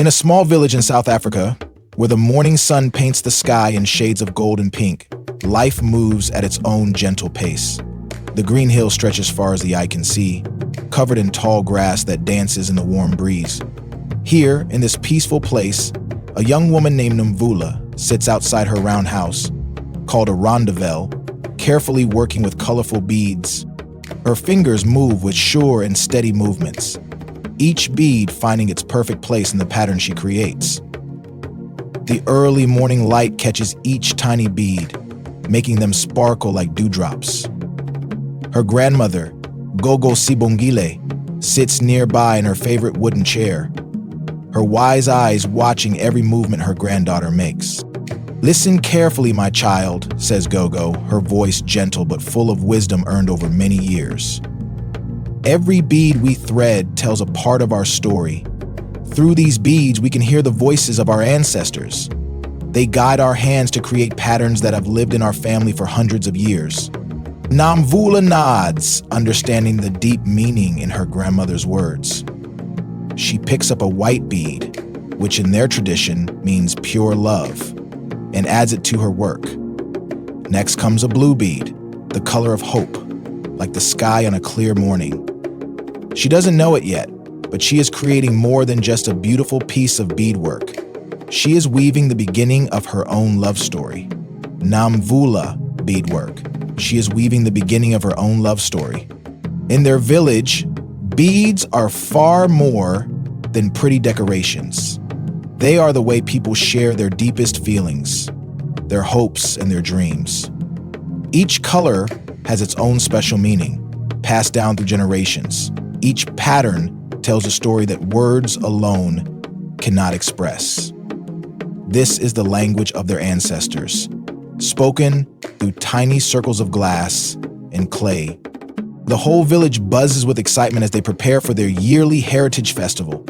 In a small village in South Africa, where the morning sun paints the sky in shades of gold and pink, life moves at its own gentle pace. The green hills stretch as far as the eye can see, covered in tall grass that dances in the warm breeze. Here, in this peaceful place, a young woman named Nomvula sits outside her round house, called a rondavel, carefully working with colorful beads. Her fingers move with sure and steady movements, each bead finding its perfect place in the pattern she creates. The early morning light catches each tiny bead, making them sparkle like dewdrops. Her grandmother, Gogo Sibongile, sits nearby in her favorite wooden chair, her wise eyes watching every movement her granddaughter makes. "Listen carefully, my child," says Gogo, her voice gentle but full of wisdom earned over many years. "Every bead we thread tells a part of our story. Through these beads, we can hear the voices of our ancestors. They guide our hands to create patterns that have lived in our family for hundreds of years." Nomvula nods, understanding the deep meaning in her grandmother's words. She picks up a white bead, which in their tradition means pure love, and adds it to her work. Next comes a blue bead, the color of hope, like the sky on a clear morning. She doesn't know it yet, but she is creating more than just a beautiful piece of beadwork. She is weaving the beginning of her own love story. Nomvula beadwork. She is weaving the beginning of her own love story. In their village, beads are far more than pretty decorations. They are the way people share their deepest feelings, their hopes and their dreams. Each color has its own special meaning, passed down through generations. Each pattern tells a story that words alone cannot express. This is the language of their ancestors, spoken through tiny circles of glass and clay. The whole village buzzes with excitement as they prepare for their yearly heritage festival.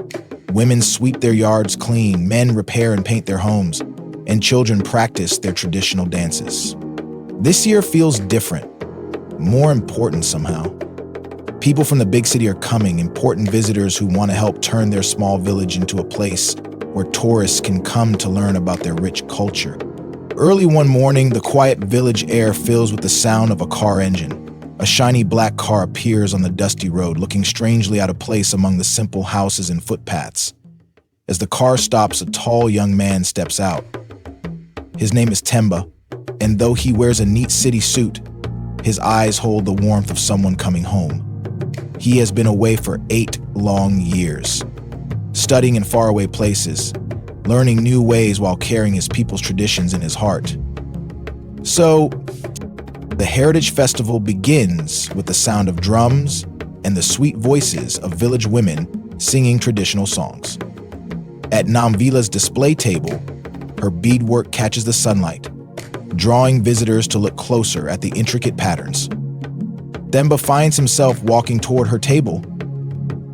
Women sweep their yards clean, men repair and paint their homes, and children practice their traditional dances. This year feels different, more important somehow. People from the big city are coming, important visitors who want to help turn their small village into a place where tourists can come to learn about their rich culture. Early one morning, the quiet village air fills with the sound of a car engine. A shiny black car appears on the dusty road, looking strangely out of place among the simple houses and footpaths. As the car stops, a tall young man steps out. His name is Themba, and though he wears a neat city suit, his eyes hold the warmth of someone coming home. He has been away for 8 long years, studying in faraway places, learning new ways while carrying his people's traditions in his heart. So, the Heritage Festival begins with the sound of drums and the sweet voices of village women singing traditional songs. At Nomvula's display table, her beadwork catches the sunlight, drawing visitors to look closer at the intricate patterns. Themba finds himself walking toward her table,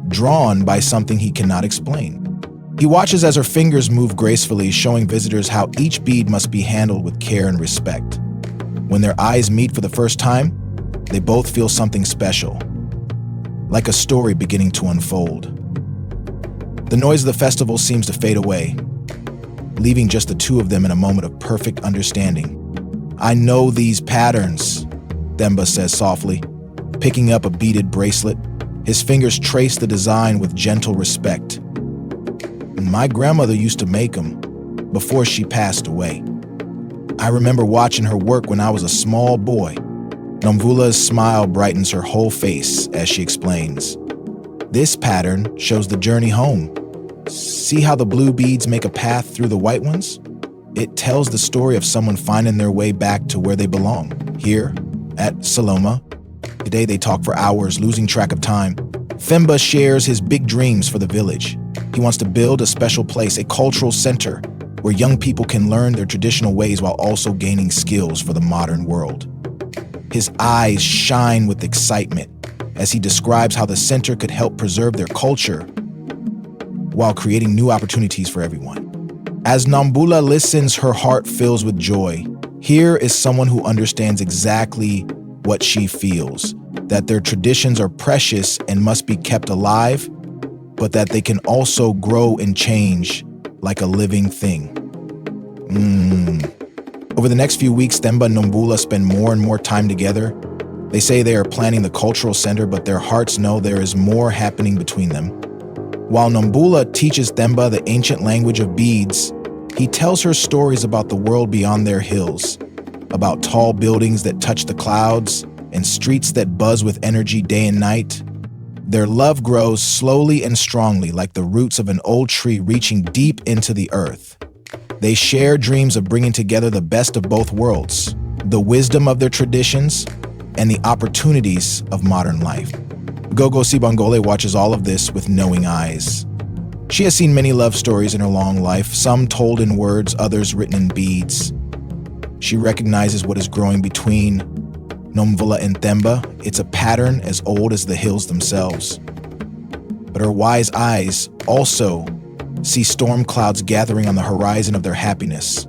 drawn by something he cannot explain. He watches as her fingers move gracefully, showing visitors how each bead must be handled with care and respect. When their eyes meet for the first time, they both feel something special, like a story beginning to unfold. The noise of the festival seems to fade away, leaving just the two of them in a moment of perfect understanding. "I know these patterns," Themba says softly, picking up a beaded bracelet. His fingers trace the design with gentle respect. "My grandmother used to make them before she passed away. I remember watching her work when I was a small boy." Nomvula's smile brightens her whole face as she explains. "This pattern shows the journey home. See how the blue beads make a path through the white ones? It tells the story of someone finding their way back to where they belong. Here, at Saloma, today they talk for hours, losing track of time. Themba shares his big dreams for the village. He wants to build a special place, a cultural center, where young people can learn their traditional ways while also gaining skills for the modern world." His eyes shine with excitement as he describes how the center could help preserve their culture while creating new opportunities for everyone. As Nomvula listens, her heart fills with joy. Here is someone who understands exactly what she feels, that their traditions are precious and must be kept alive, but that they can also grow and change like a living thing. Over the next few weeks, Themba and Nomvula spend more and more time together. They say they are planning the cultural center, but their hearts know there is more happening between them. While Nomvula teaches Themba the ancient language of beads, he tells her stories about the world beyond their hills, about tall buildings that touch the clouds and streets that buzz with energy day and night. Their love grows slowly and strongly, like the roots of an old tree reaching deep into the earth. They share dreams of bringing together the best of both worlds, the wisdom of their traditions and the opportunities of modern life. Gogo Sibangole watches all of this with knowing eyes. She has seen many love stories in her long life, some told in words, others written in beads. She recognizes what is growing between Nomvula and Themba. It's a pattern as old as the hills themselves. But her wise eyes also see storm clouds gathering on the horizon of their happiness.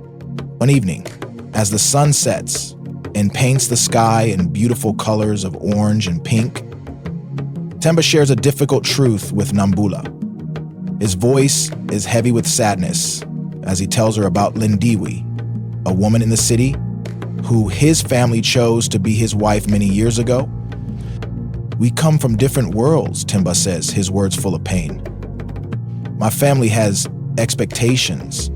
One evening, as the sun sets and paints the sky in beautiful colors of orange and pink, Themba shares a difficult truth with Nomvula. His voice is heavy with sadness as he tells her about Lindiwe, a woman in the city who his family chose to be his wife many years ago. "We come from different worlds," Themba says, his words full of pain. "My family has expectations.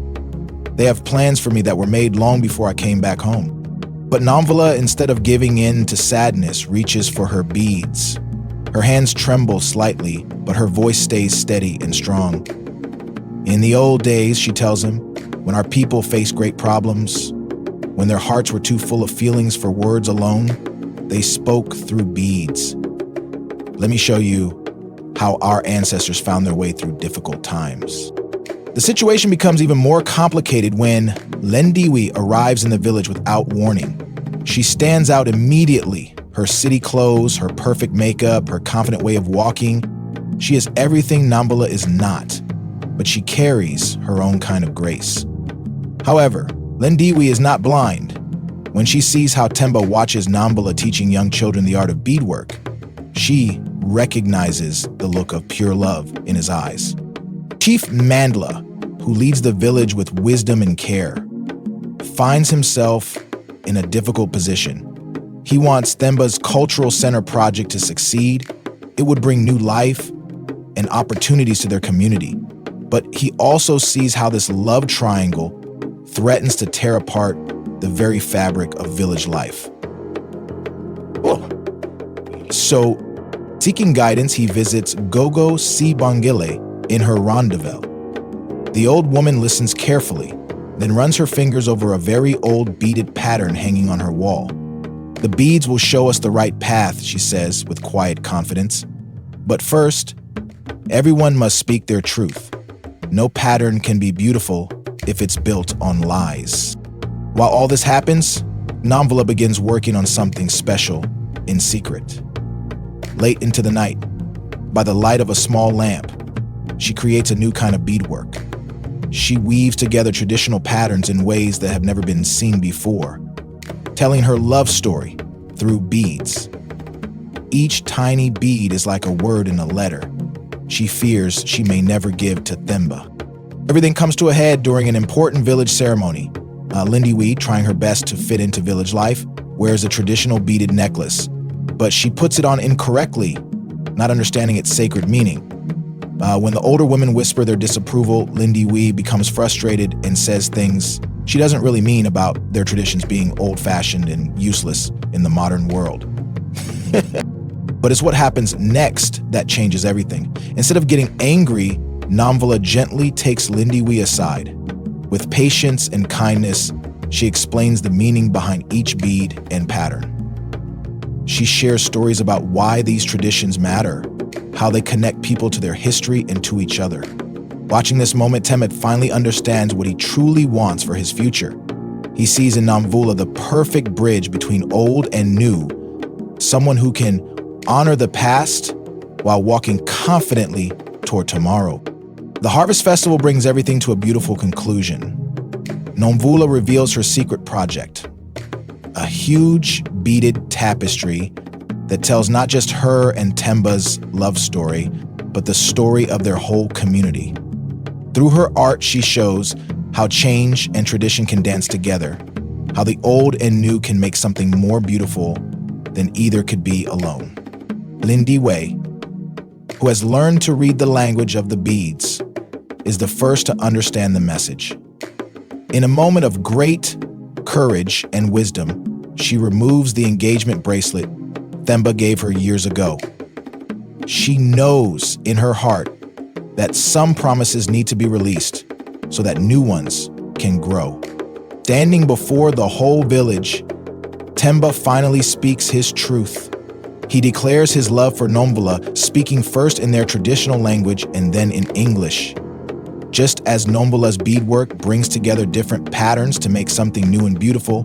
They have plans for me that were made long before I came back home." But Nomvula, instead of giving in to sadness, reaches for her beads. Her hands tremble slightly, but her voice stays steady and strong. "In the old days," she tells him, "when our people faced great problems, when their hearts were too full of feelings for words alone, they spoke through beads. Let me show you how our ancestors found their way through difficult times." The situation becomes even more complicated when Lindiwe arrives in the village without warning. She stands out immediately. Her city clothes, her perfect makeup, her confident way of walking. She is everything Nomvula is not, but she carries her own kind of grace. However, Lindiwe is not blind. When she sees how Themba watches Nomvula teaching young children the art of beadwork, she recognizes the look of pure love in his eyes. Chief Mandla, who leads the village with wisdom and care, finds himself in a difficult position. He wants Themba's cultural center project to succeed. It would bring new life and opportunities to their community. But he also sees how this love triangle threatens to tear apart the very fabric of village life. So, seeking guidance, he visits Gogo Sibangile in her rendezvous. The old woman listens carefully, then runs her fingers over a very old beaded pattern hanging on her wall. "The beads will show us the right path," she says with quiet confidence. "But first, everyone must speak their truth. No pattern can be beautiful if it's built on lies." While all this happens, Nomvula begins working on something special in secret. Late into the night, by the light of a small lamp, she creates a new kind of beadwork. She weaves together traditional patterns in ways that have never been seen before, telling her love story through beads. Each tiny bead is like a word in a letter she fears she may never give to Themba. Everything comes to a head during an important village ceremony. Lindiwe, trying her best to fit into village life, wears a traditional beaded necklace, but she puts it on incorrectly, not understanding its sacred meaning. When the older women whisper their disapproval, Lindiwe becomes frustrated and says things she doesn't really mean about their traditions being old-fashioned and useless in the modern world. But it's what happens next that changes everything. Instead of getting angry, Nomvula gently takes Lindiwe aside. With patience and kindness, she explains the meaning behind each bead and pattern. She shares stories about why these traditions matter, how they connect people to their history and to each other. Watching this moment, Themba finally understands what he truly wants for his future. He sees in Nomvula the perfect bridge between old and new, someone who can honor the past while walking confidently toward tomorrow. The Harvest Festival brings everything to a beautiful conclusion. Nomvula reveals her secret project, a huge beaded tapestry that tells not just her and Themba's love story, but the story of their whole community. Through her art, she shows how change and tradition can dance together, how the old and new can make something more beautiful than either could be alone. Lindiwe, who has learned to read the language of the beads, is the first to understand the message. In a moment of great courage and wisdom, she removes the engagement bracelet Themba gave her years ago. She knows in her heart that some promises need to be released so that new ones can grow. Standing before the whole village, Themba finally speaks his truth. He declares his love for Nomvula, speaking first in their traditional language and then in English. Just as Nomvula's beadwork brings together different patterns to make something new and beautiful,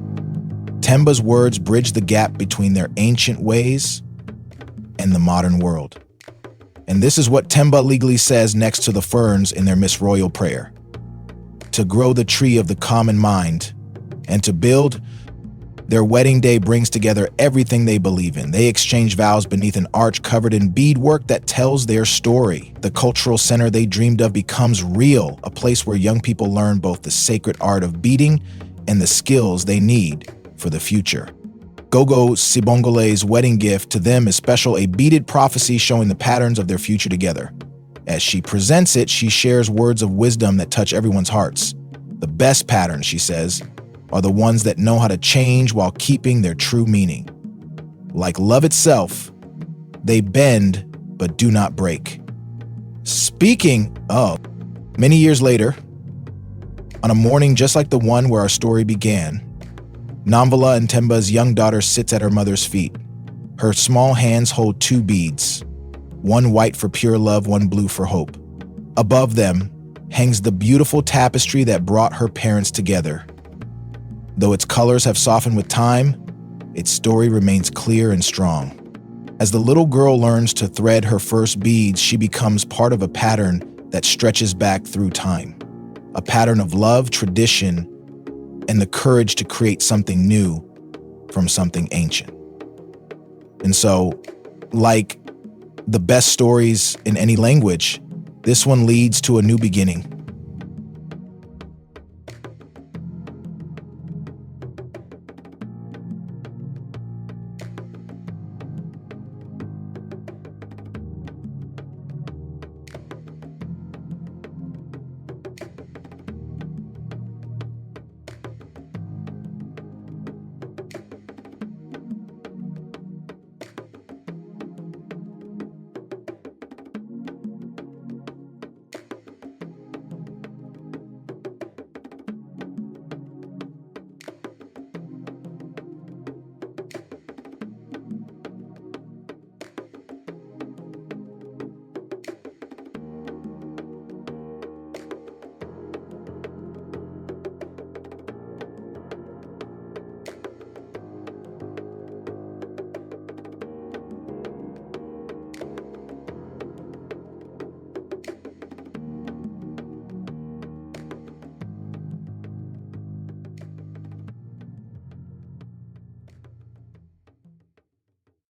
Themba's words bridge the gap between their ancient ways and the modern world. And this is what Themba legally says next to the ferns in their Miss Royal prayer: to grow the tree of the common mind and to build. Their wedding day brings together everything they believe in. They exchange vows beneath an arch covered in beadwork that tells their story. The cultural center they dreamed of becomes real, a place where young people learn both the sacred art of beading and the skills they need for the future. Gogo Sibongole's wedding gift to them is special, a beaded prophecy showing the patterns of their future together. As she presents it, she shares words of wisdom that touch everyone's hearts. The best patterns, she says, are the ones that know how to change while keeping their true meaning. Like love itself, they bend but do not break. Speaking of, many years later, on a morning just like the one where our story began, Nomvula and Themba's young daughter sits at her mother's feet. Her small hands hold two beads, one white for pure love, one blue for hope. Above them hangs the beautiful tapestry that brought her parents together. Though its colors have softened with time, its story remains clear and strong. As the little girl learns to thread her first beads, she becomes part of a pattern that stretches back through time. A pattern of love, tradition, and the courage to create something new from something ancient. And so, like the best stories in any language, this one leads to a new beginning.